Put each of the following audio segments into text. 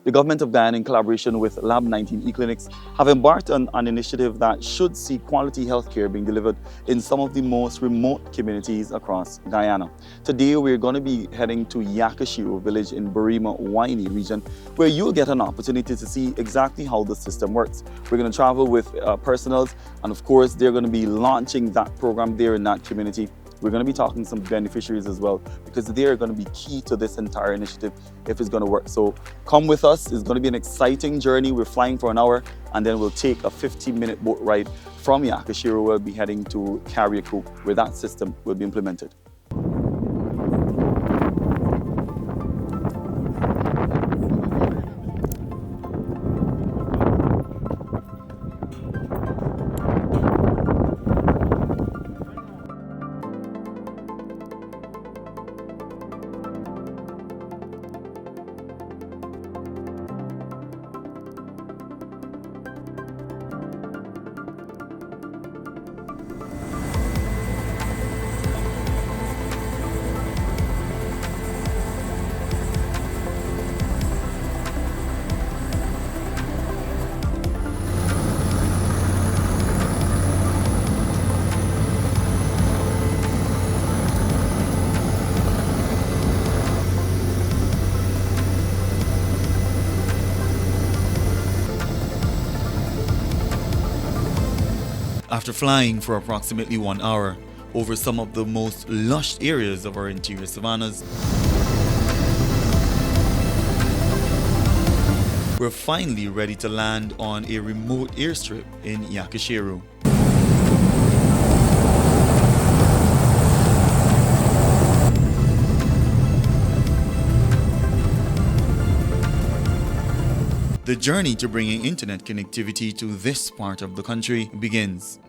The government of Guyana, in collaboration with Lab 19 eClinics, have embarked on an initiative that should see quality healthcare being delivered in some of the most remote communities across Guyana. Today, we're going to be heading to Yakashiro Village in Burima, Waini region, where you'll get an opportunity to see exactly how the system works. We're going to travel with personals, and of course, they're going to be launching that program there in that community. We're going to be talking to some beneficiaries as well, because they're going to be key to this entire initiative if it's going to work. So come with us. It's going to be an exciting journey. We're flying for an hour, and then we'll take a 15-minute boat ride from Yakashiro. We'll be heading to Kariako, where that system will be implemented. After flying for approximately 1 hour over some of the most lush areas of our interior savannas, we're finally ready to land on a remote airstrip in Yakashiro. The journey to bringing internet connectivity to this part of the country begins.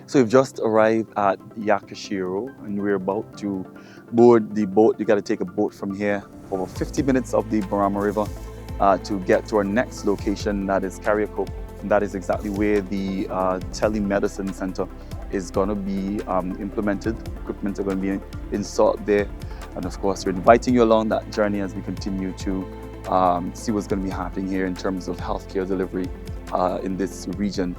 So we've just arrived at Yakashiro, and we're about to board the boat. You got to take a boat from here for 50 minutes of the Burima River to get to our next location, that is Kariako. And that is exactly where the telemedicine center is going to be implemented. Equipment are going to be installed there. And of course, we're inviting you along that journey as we continue to see what's going to be happening here in terms of healthcare delivery in this region.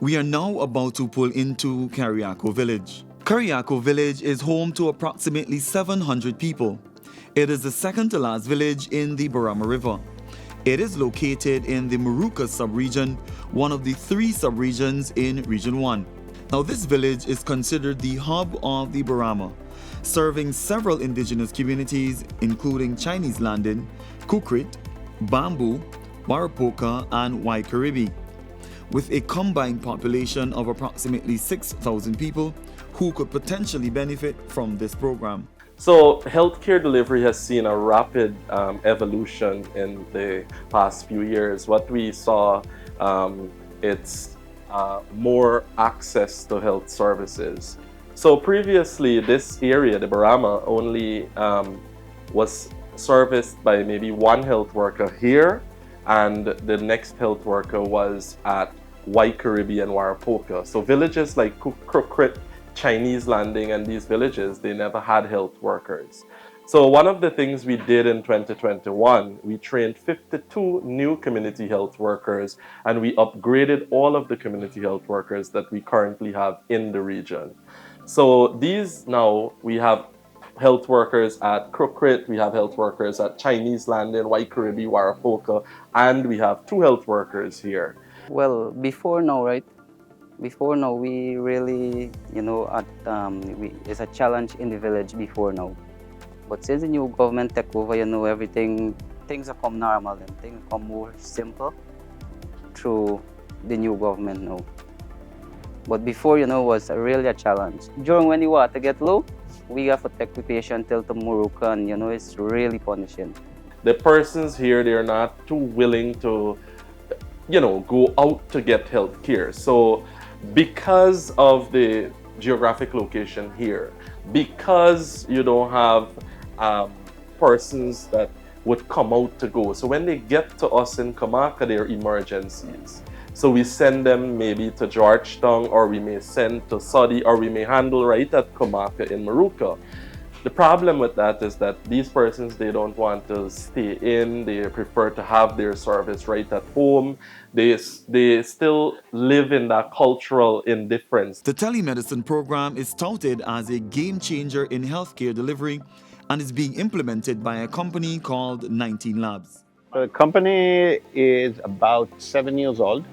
We are now about to pull into Kariako Village. Kariako Village is home to approximately 700 people. It is the second to last village in the Burima River. It is located in the Muruka subregion, one of the 3 subregions in Region 1. Now, this village is considered the hub of the Burima, serving several indigenous communities including Chinese Landing, Kukrit, Bamboo, Warapoka, and Waikaribi, with a combined population of approximately 6,000 people who could potentially benefit from this program. So healthcare delivery has seen a rapid evolution in the past few years. What we saw, it's more access to health services. So previously, this area, the Burima, only was serviced by maybe one health worker here, and the next health worker was at Waikaribi and Warapoka. So villages like Kukrit, Chinese Landing, and these villages, they never had health workers. So one of the things we did in 2021, we trained 52 new community health workers, and we upgraded all of the community health workers that we currently have in the region. So these now, we have health workers at Crookrit, we have health workers at Chinese Landing, White Caribbean, Warapoka, and we have 2 health workers here. Well, before now, right? Before now, we really, it's a challenge in the village before now. But since the new government took over, things have come normal and things come more simple through the new government now. But before, was really a challenge. During when the water get low, we have to take the patient till to Morocco, and it's really punishing. The persons here, they're not too willing to, go out to get health care. So because of the geographic location here, because you don't have persons that would come out to go. So when they get to us in Kamaka, they're emergencies. So we send them maybe to Georgetown, or we may send to Saudi, or we may handle right at Kamaka in Morocco. The problem with that is that these persons, they don't want to stay in, they prefer to have their service right at home. They still live in that cultural indifference. The telemedicine program is touted as a game changer in healthcare delivery and is being implemented by a company called 19 Labs. The company is about 7 years old.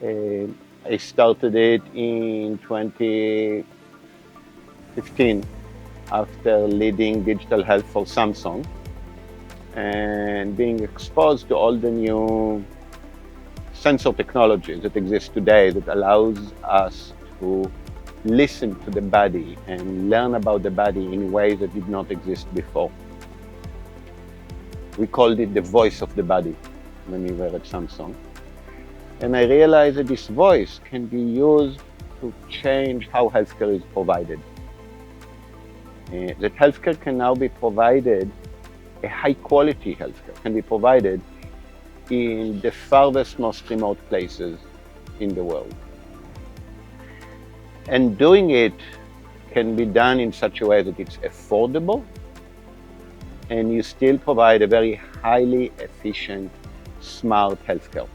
I started it in 2015 after leading digital health for Samsung and being exposed to all the new sensor technologies that exist today that allows us to listen to the body and learn about the body in ways that did not exist before. We called it the voice of the body when we were at Samsung. And I realized that this voice can be used to change how healthcare is provided. That healthcare can now be provided, a high quality healthcare can be provided in the farthest, most remote places in the world. And doing it can be done in such a way that it's affordable and you still provide a very highly efficient, smart healthcare.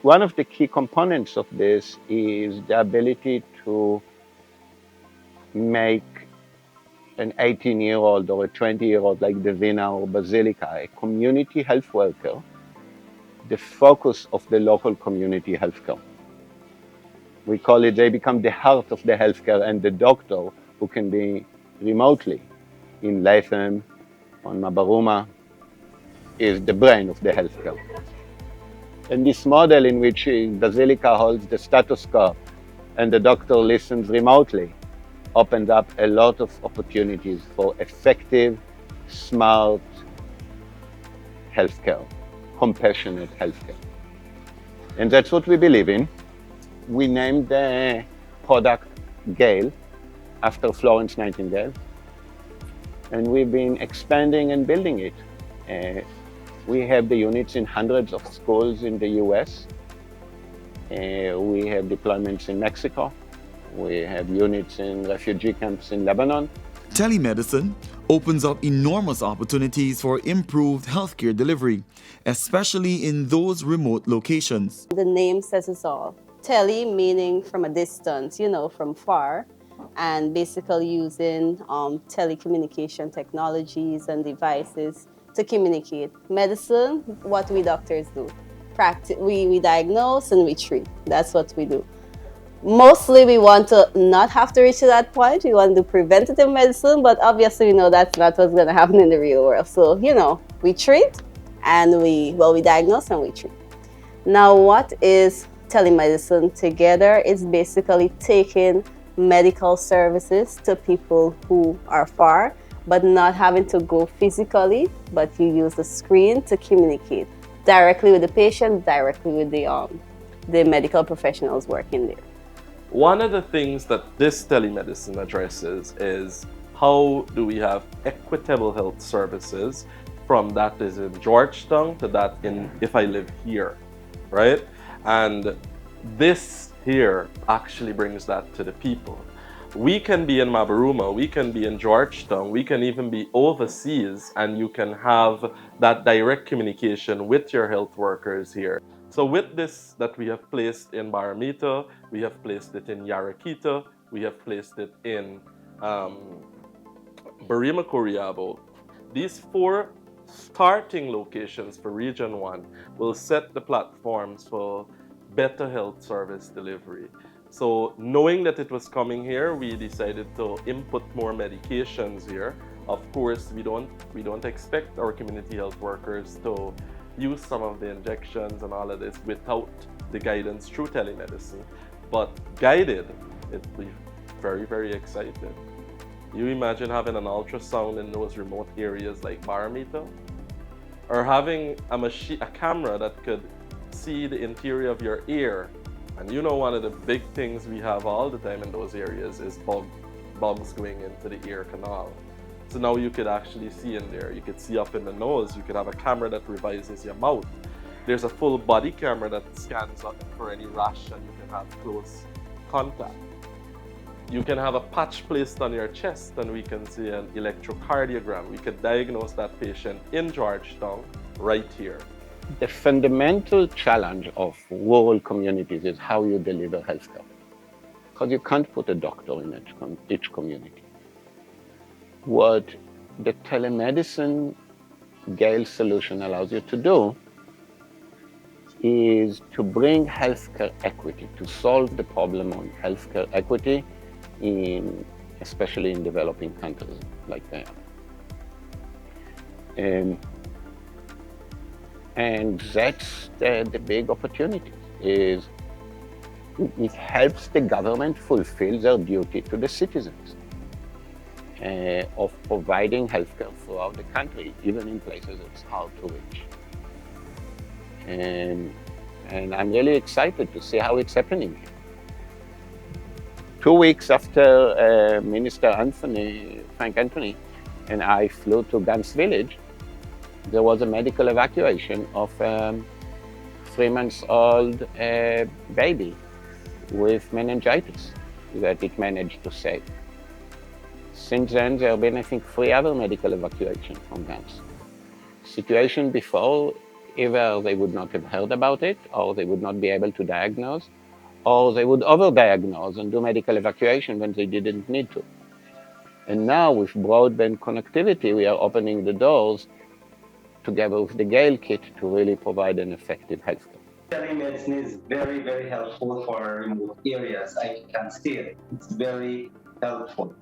One of the key components of this is the ability to make an 18-year-old or a 20-year-old like Davina or Basilica, a community health worker, the focus of the local community healthcare. We call it, they become the heart of the healthcare, and the doctor who can be remotely in Latham, on Mabaruma, is the brain of the healthcare. And this model in which Basilica holds the stethoscope and the doctor listens remotely opens up a lot of opportunities for effective, smart healthcare, compassionate healthcare. And that's what we believe in. We named the product GALE after Florence Nightingale. And we've been expanding and building it. We have the units in hundreds of schools in the US. We have deployments in Mexico. We have units in refugee camps in Lebanon. Telemedicine opens up enormous opportunities for improved healthcare delivery, especially in those remote locations. The name says it all. Tele meaning from a distance, from far, and basically using telecommunication technologies and devices to communicate. Medicine, what we doctors do. We diagnose and we treat. That's what we do. Mostly we want to not have to reach to that point. We want to do preventative medicine, but obviously we know that's not what's going to happen in the real world. So, we treat and we diagnose and we treat. Now, what is telemedicine? Together is basically taking medical services to people who are far, but not having to go physically, but you use the screen to communicate directly with the patient, directly with the medical professionals working there. One of the things that this telemedicine addresses is how do we have equitable health services from that is in Georgetown to that in if I live here, right? And this here actually brings that to the people. We can be in Mabaruma, we can be in Georgetown, we can even be overseas, and you can have that direct communication with your health workers here. So with this that we have placed in Baramita, we have placed it in Yarakita, we have placed it in Barima Coriabo. These 4 starting locations for Region 1 will set the platforms for better health service delivery. So knowing that it was coming here, we decided to input more medications here. Of course, we don't expect our community health workers to use some of the injections and all of this without the guidance through telemedicine. But guided, we're very, very excited. You imagine having an ultrasound in those remote areas like barometer, or having a camera that could see the interior of your ear. And you know, one of the big things we have all the time in those areas is bugs going into the ear canal. So now you could actually see in there. You could see up in the nose. You could have a camera that revises your mouth. There's a full body camera that scans up for any rash, and you can have close contact. You can have a patch placed on your chest, and we can see an electrocardiogram. We could diagnose that patient in Georgetown right here. The fundamental challenge of rural communities is how you deliver healthcare. Because you can't put a doctor in each community. What the telemedicine GALE solution allows you to do is to bring healthcare equity, to solve the problem on healthcare equity, especially in developing countries like Guyana. And that's the big opportunity, is it helps the government fulfill their duty to the citizens of providing healthcare throughout the country, even in places it's hard to reach. And I'm really excited to see how it's happening. 2 weeks after Minister Frank Anthony, and I flew to Guyana Village, there was a medical evacuation of a 3-month-old baby with meningitis that it managed to save. Since then, there have been, I think, 3 other medical evacuations from Guyana. Situation before, either they would not have heard about it, or they would not be able to diagnose, or they would overdiagnose and do medical evacuation when they didn't need to. And now, with broadband connectivity, we are opening the doors together with the GALE kit to really provide an effective healthcare. Telemedicine is very, very helpful for remote areas. I can see it. It's very helpful.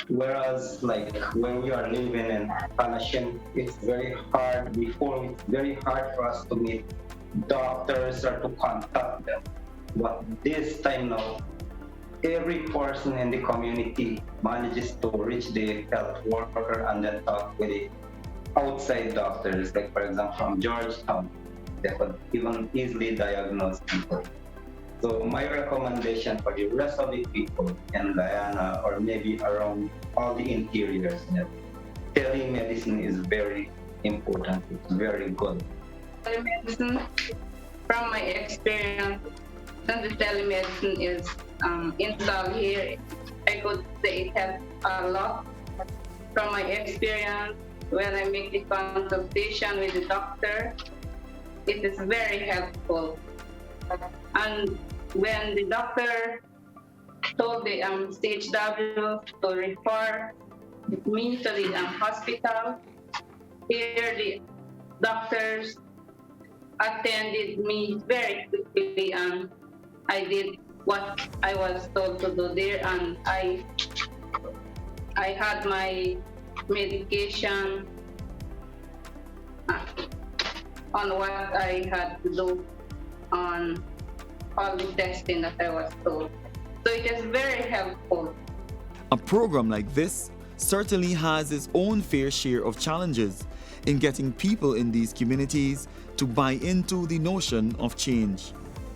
Whereas, like, when you are living in Panashin, it's very hard. Before, it's very hard for us to meet doctors or to contact them. But this time now, every person in the community manages to reach the health worker and then talk with the outside doctors, like, for example, from Georgetown. They could even easily diagnose people. So my recommendation for the rest of the people in Guyana, or maybe around all the interiors, telemedicine is very important. It's very good. Telemedicine, from my experience, since the telemedicine is installed here, I could say it helps a lot. From my experience, when I make the consultation with the doctor, it is very helpful. And when the doctor told the CHW to refer me to the hospital, here the doctors attended me very quickly, and I did what I was told to do there, and I had my medication on what I had to do on all the testing that I was told. So it is very helpful. A program like this certainly has its own fair share of challenges in getting people in these communities to buy into the notion of change.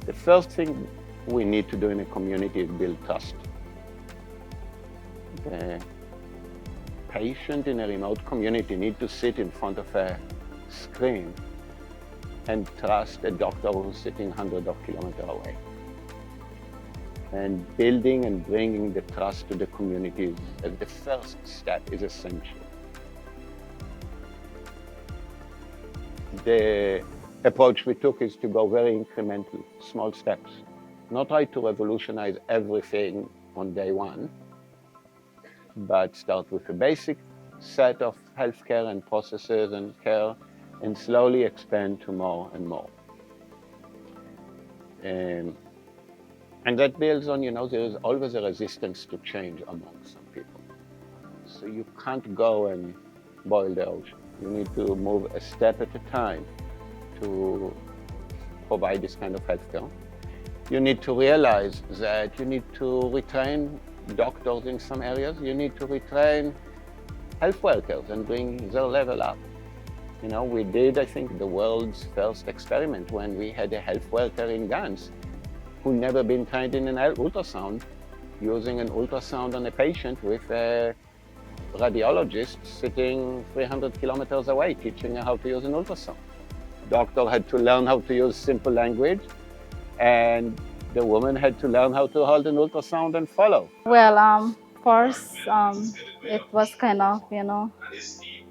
The first thing we need to do in a community is build trust. The patient in a remote community needs to sit in front of a screen and trust a doctor who's sitting hundreds of kilometers away. And building and bringing the trust to the community as the first step is essential. The approach we took is to go very incremental, small steps. Not try to revolutionize everything on day one, but start with a basic set of healthcare and processes and care, and slowly expand to more and more. And that builds on, there is always a resistance to change among some people. So you can't go and boil the ocean. You need to move a step at a time to provide this kind of healthcare. You need to realize that you need to retrain doctors in some areas. You need to retrain health workers and bring their level up. We did, I think, the world's first experiment when we had a health worker in Gans who never been trained in an ultrasound, using an ultrasound on a patient with a radiologist sitting 300 kilometers away, teaching her how to use an ultrasound. Doctor had to learn how to use simple language, and the woman had to learn how to hold an ultrasound and follow. Well, first, it was kind of,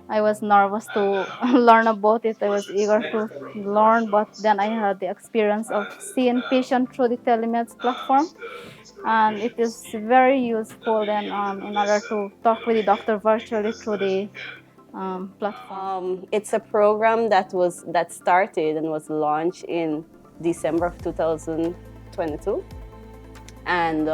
I was nervous to learn about it. I was eager to learn, but then I had the experience of seeing patients through the Telemedicine platform, and it is very useful then in order to talk with the doctor virtually through the platform. It's a program that started and was launched in December of 2022, and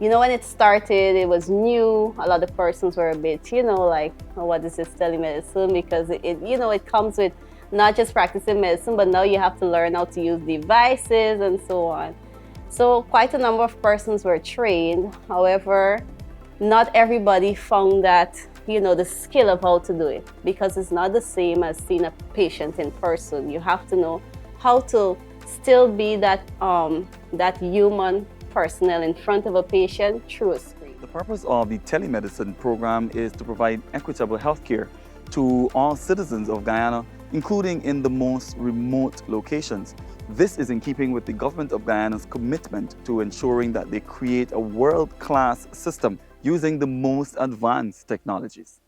when it started, it was new. A lot of persons were a bit, like, oh, what is this telemedicine? Because it comes with not just practicing medicine, but now you have to learn how to use devices and so on. So quite a number of persons were trained. However, not everybody found that, the skill of how to do it, because it's not the same as seeing a patient in person. You have to know how to still be that human personnel in front of a patient through a screen. The purpose of the telemedicine program is to provide equitable healthcare to all citizens of Guyana, including in the most remote locations. This is in keeping with the government of Guyana's commitment to ensuring that they create a world-class system using the most advanced technologies.